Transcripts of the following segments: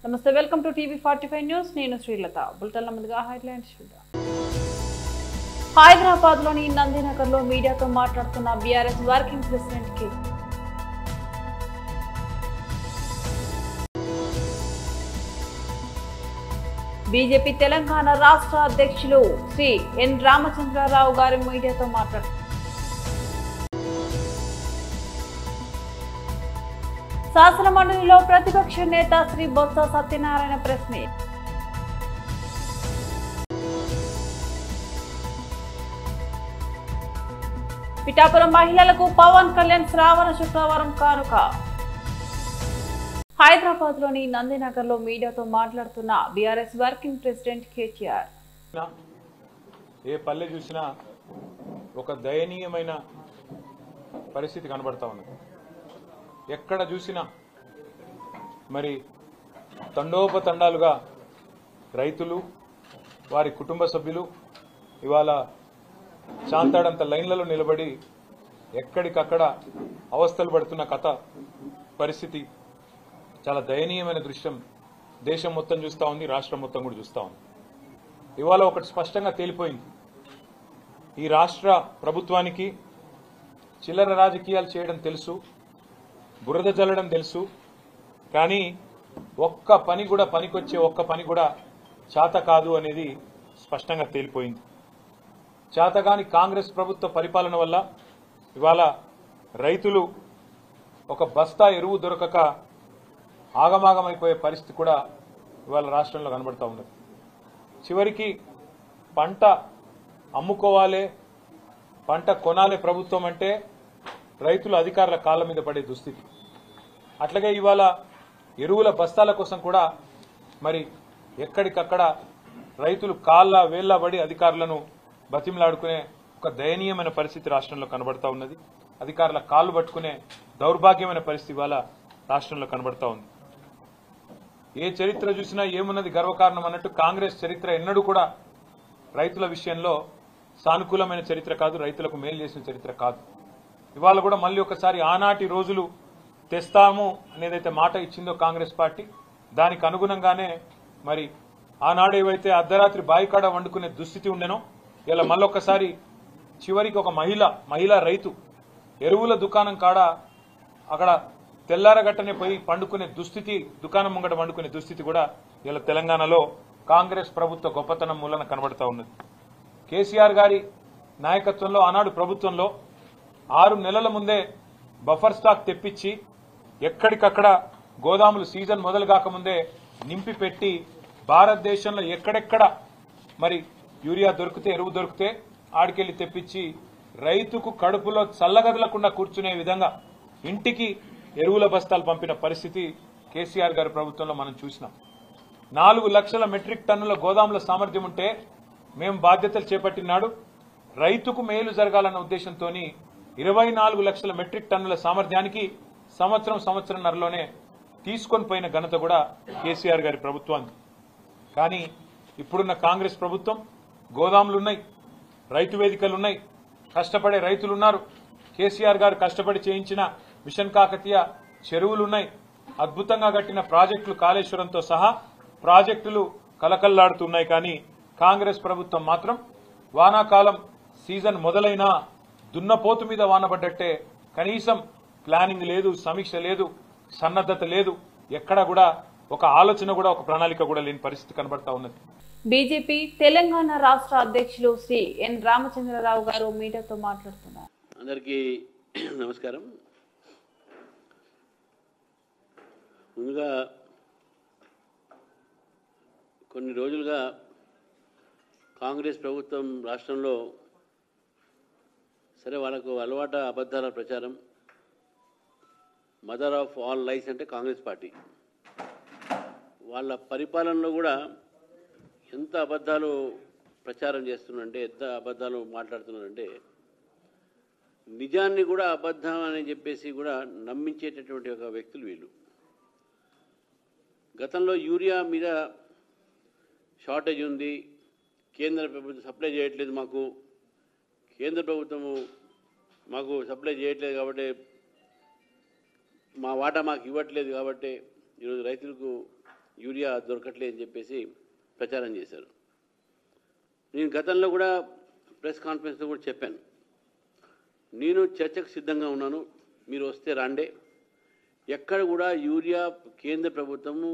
నమస్తే, welcome to TV 45 news. నేను శ్రీలత. బులెటిన్ల ముందుగా హెడ్లైన్స్ చూద్దాం. హైదరాబాద్ లోని నందినగర్ లో మీడియాతో మాట్లాడుతున్న బీఆర్ఎస్ వర్కింగ్ ప్రెసిడెంట్ కి బీజేపీ తెలంగాణ రాష్ట్ర అధ్యక్షులు శ్రీ ఎన్ రామచంద్రరావు గారి మీడియాతో మాట్లాడుతున్నారు. శాసనమండలిలో ప్రతిపక్ష నేత శ్రీ బొత్స సత్యనారాయణ ప్రశ్న. పిఠాపురం మహిళలకు పవన్ కళ్యాణ్ శ్రావణ శుక్రవారం కానుక. హైదరాబాద్ లోని నందినగర్ లో మీడియాతో మాట్లాడుతున్న బీఆర్ఎస్ వర్కింగ్ ప్రెసిడెంట్ కేటీఆర్. ఏ పల్లె చూసినా ఒక దయనీయమైన పరిస్థితి కనబడతా ఉన్నది. ఎక్కడ చూసినా మరి తండోపతండాలుగా రైతులు, వారి కుటుంబ సభ్యులు ఇవాళ చాంతాడంత లైన్లలో నిలబడి ఎక్కడికక్కడ అవస్థలు పడుతున్న పరిస్థితి చాలా దయనీయమైన దృశ్యం దేశం మొత్తం చూస్తూ ఉంది, రాష్ట్రం మొత్తం కూడా చూస్తూ ఉంది. ఇవాళ ఒకటి స్పష్టంగా తేలిపోయింది. ఈ రాష్ట్ర ప్రభుత్వానికి చిల్లర రాజకీయాలు చేయడం తెలుసు, బురద జల్లడం తెలుసు, కానీ ఒక్క పని కూడా పనికొచ్చే ఒక్క పని కూడా చేత కాదు అనేది స్పష్టంగా తేలిపోయింది. చేతగాని కాంగ్రెస్ ప్రభుత్వ పరిపాలన వల్ల ఇవాళ రైతులు ఒక బస్తా ఎరువు దొరకక ఆగమాగమైపోయే పరిస్థితి కూడా ఇవాళ రాష్ట్రంలో కనబడతా ఉన్నది. చివరికి పంట అమ్ముకోవాలి, పంట కొనాలి ప్రభుత్వం అంటే రైతులు అధికారుల కాళ్ళ మీద పడే దుస్థితి. అట్లాగే ఇవాళ ఎరువుల బస్తాల కోసం కూడా మరి ఎక్కడికక్కడ రైతులు కాళ్ళ వేళ్ల పడి అధికారులను బతిమలాడుకునే ఒక దయనీయమైన పరిస్థితి రాష్ట్రంలో కనబడతా ఉన్నది. అధికారుల కాళ్ళు పట్టుకునే దౌర్భాగ్యమైన పరిస్థితి ఇవాళ రాష్ట్రంలో కనబడతా ఉంది. ఏ చరిత్ర చూసినా ఏమున్నది గర్వకారణం అన్నట్టు కాంగ్రెస్ చరిత్ర ఎన్నడూ కూడా రైతుల విషయంలో సానుకూలమైన చరిత్ర కాదు, రైతులకు మేలు చేసిన చరిత్ర కాదు. ఇవాళ కూడా మళ్ళీ ఒకసారి ఆనాటి రోజులు తెస్తాము అనేదైతే మాట ఇచ్చిందో కాంగ్రెస్ పార్టీ, దానికి అనుగుణంగానే మరి ఆనాడేవైతే అర్ధరాత్రి బాయికాడ వండుకునే దుస్థితి ఉండేనో ఇలా మళ్ళొక్కసారి చివరికి ఒక మహిళా రైతు ఎరువుల దుకాణం కాడ అక్కడ తెల్లారగట్టనే పోయి పండుకునే దుస్థితి, దుకాణం ముంగట వండుకునే దుస్థితి కూడా ఇలా తెలంగాణలో కాంగ్రెస్ ప్రభుత్వ గొప్పతనం మూలన కనబడతా ఉన్నది. కేసీఆర్ గారి నాయకత్వంలో ఆనాడు ప్రభుత్వంలో 6 నెలల ముందే బఫర్ స్టాక్ తెప్పించి ఎక్కడికక్కడ గోదాములు సీజన్ మొదలు కాకముందే నింపి పెట్టి భారతదేశంలో ఎక్కడెక్కడ మరి యూరియా దొరికితే, ఎరువు దొరికితే ఆడికెళ్లి తెప్పించి రైతుకు కడుపులో చల్లగదలకుండా కూర్చునే విధంగా ఇంటికి ఎరువుల బస్తాలు పంపిన పరిస్థితి కేసీఆర్ గారి ప్రభుత్వంలో మనం చూసినాం. 4 లక్షల మెట్రిక్ టన్నుల గోదాముల సామర్థ్యం ఉంటే మేము బాధ్యతలు చేపట్టినాడు రైతుకు మేలు జరగాలన్న ఉద్దేశంతో 24 లక్షల మెట్రిక్ టన్నుల సామర్థ్యానికి సంవత్సరంన్నరలోనే తీసుకొని పోయిన ఘనత కూడా కేసీఆర్ గారి ప్రభుత్వానికి. కానీ ఇప్పుడున్న కాంగ్రెస్ ప్రభుత్వం గోదాములున్నాయి, రైతు వేదికలున్నాయి, కష్టపడే రైతులున్నారు, కేసీఆర్ గారు కష్టపడి చేయించిన మిషన్ కాకతీయ చెరువులున్నాయి, అద్భుతంగా కట్టిన ప్రాజెక్టులు కాళేశ్వరంతో సహా ప్రాజెక్టులు కలకల్లాడుతున్నాయి. కానీ కాంగ్రెస్ ప్రభుత్వం మాత్రం వానాకాలం సీజన్ మొదలైనా దున్నపోతు మీద వానబడ్డట్టే కనీసం ప్లానింగ్ లేదు, సమీక్ష లేదు, సన్నద్ధత లేదు, ఎక్కడ కూడా ఒక ఆలోచన కూడా, ఒక ప్రణాళిక కూడా లేని పరిస్థితి కనబడతా ఉన్నది. బీజేపీ తెలంగాణ రాష్ట్ర అధ్యక్షులు శ్రీ ఎన్ రామచంద్రరావు గారు మీడియాతో మాట్లాడుతున్నారు. అందరికీ నమస్కారం. ముందుగా కొన్ని రోజులుగా కాంగ్రెస్ ప్రభుత్వం రాష్ట్రంలో సరే వాళ్ళకు అలవాట అబద్ధాల ప్రచారం, మదర్ ఆఫ్ ఆల్ లైస్ అంటే కాంగ్రెస్ పార్టీ. వాళ్ళ పరిపాలనలో కూడా ఎంత అబద్ధాలు ప్రచారం చేస్తున్నారంటే, ఎంత అబద్ధాలు మాట్లాడుతున్నారంటే నిజాన్ని కూడా అబద్ధం అని చెప్పేసి కూడా నమ్మించేటటువంటి ఒక వ్యక్తులు వీళ్ళు. గతంలో యూరియా మీద షార్టేజ్ ఉంది, కేంద్ర ప్రభుత్వం సప్లై చేయట్లేదు, కేంద్ర ప్రభుత్వము మాకు సప్లై చేయట్లేదు కాబట్టి మా వాటా మాకు ఇవ్వట్లేదు కాబట్టి ఈరోజు రైతులకు యూరియా దొరకట్లేదు అని చెప్పేసి ప్రచారం చేశారు. నేను గతంలో కూడా ప్రెస్ కాన్ఫరెన్స్లో కూడా చెప్పాను, నేను చర్చకు సిద్ధంగా ఉన్నాను, మీరు వస్తే రాండే. ఎక్కడ కూడా యూరియా కేంద్ర ప్రభుత్వము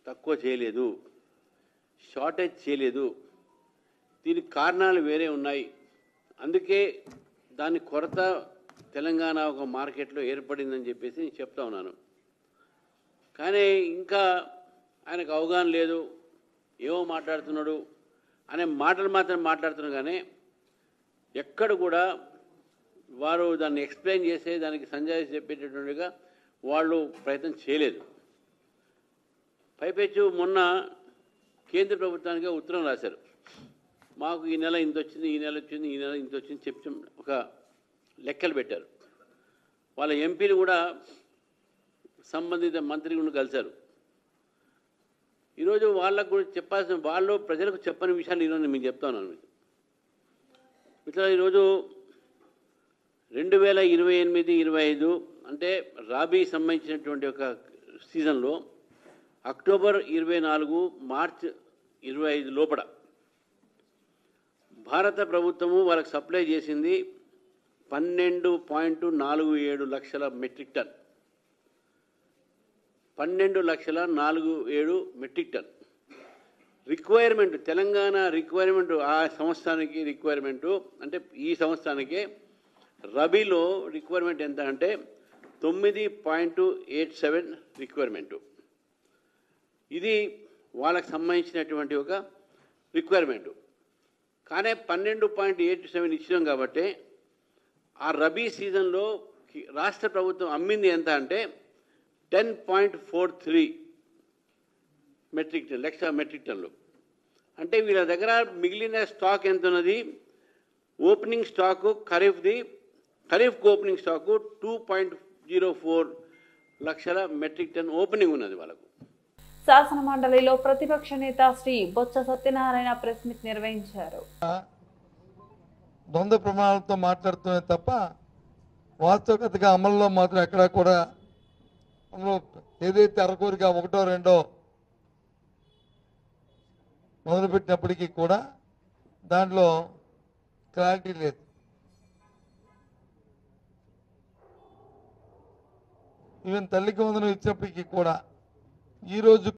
తక్కువ చేయలేదు, షార్టేజ్ చేయలేదు. దీనికి కారణాలు వేరే ఉన్నాయి. అందుకే దాని కొరత తెలంగాణ ఒక మార్కెట్లో ఏర్పడిందని చెప్పేసి నేను చెప్తా ఉన్నాను. కానీ ఇంకా ఆయనకు అవగాహన లేదు, ఏమో మాట్లాడుతున్నాడు అనే మాటలు మాత్రం మాట్లాడుతున్నారు. కానీ ఎక్కడ కూడా వారు దాన్ని ఎక్స్ప్లెయిన్ చేసే దానికి సంజాయిషి చెప్పేటటువంటిగా వాళ్ళు ప్రయత్నం చేయలేదు. పైపెచ్చు మొన్న కేంద్ర ప్రభుత్వానికి ఉత్తరం రాశారు, మాకు ఈ నెల ఇంత వచ్చింది, ఈ నెల వచ్చింది, ఈ నెల ఇంత వచ్చింది చెప్పి ఒక లెక్కలు పెట్టారు. వాళ్ళ ఎంపీలు కూడా సంబంధిత మంత్రి కూడా కలిశారు. ఈరోజు వాళ్ళకు కూడా చెప్పాల్సిన, వాళ్ళు ప్రజలకు చెప్పని విషయాలు ఈరోజు మీకు చెప్తా ఉన్నాను. మీకు ఇట్లా ఈరోజు 2028-25 అంటే రాబీ సంబంధించినటువంటి ఒక సీజన్లో అక్టోబర్ 24, మార్చ్ 25 లోపల భారత ప్రభుత్వము వాళ్ళకి సప్లై చేసింది 12.47 లక్షల metric ton. 12,47,000 metric ton requirement. Telangana requirement ఆ సంవత్సరానికి రిక్వైర్మెంటు అంటే ఈ సంవత్సరానికే రబీలో రిక్వైర్మెంట్ ఎంత అంటే 9.87 రిక్వైర్మెంటు. ఇది వాళ్ళకి సంబంధించినటువంటి ఒక రిక్వైర్మెంటు. కానీ 12.87 ఇచ్చినాం కాబట్టి ఆ రబీ సీజన్లో రాష్ట్ర ప్రభుత్వం అమ్మింది ఎంత అంటే 10.43 మెట్రిక్ టన్, లక్ష మెట్రిక్ టన్లు. అంటే వీళ్ళ దగ్గర మిగిలిన స్టాక్ ఎంత ఉన్నది? ఓపెనింగ్ స్టాకు ఖరీఫ్కు ఓపెనింగ్ స్టాకు 2.04 లక్షల మెట్రిక్ టన్ ఓపెనింగ్ ఉన్నది వాళ్ళకు. శాసన మండలిలో ప్రతిపక్ష నేత శ్రీ బొత్స సత్యనారాయణ ప్రెస్ మీట్ నిర్వహించారు. ద్వంద్వ ప్రమాణాలతో మాట్లాడుతూనే తప్ప వాస్తవికతగా అమల్లో మాత్రం ఎక్కడా కూడా అందులో ఏదైతే అరకూరిగా 1, 2 మొదలుపెట్టినప్పటికీ కూడా దాంట్లో క్లారిటీ లేదు. ఈవెన్ తల్లికి వందనం ఇచ్చినప్పటికీ కూడా ఈరోజు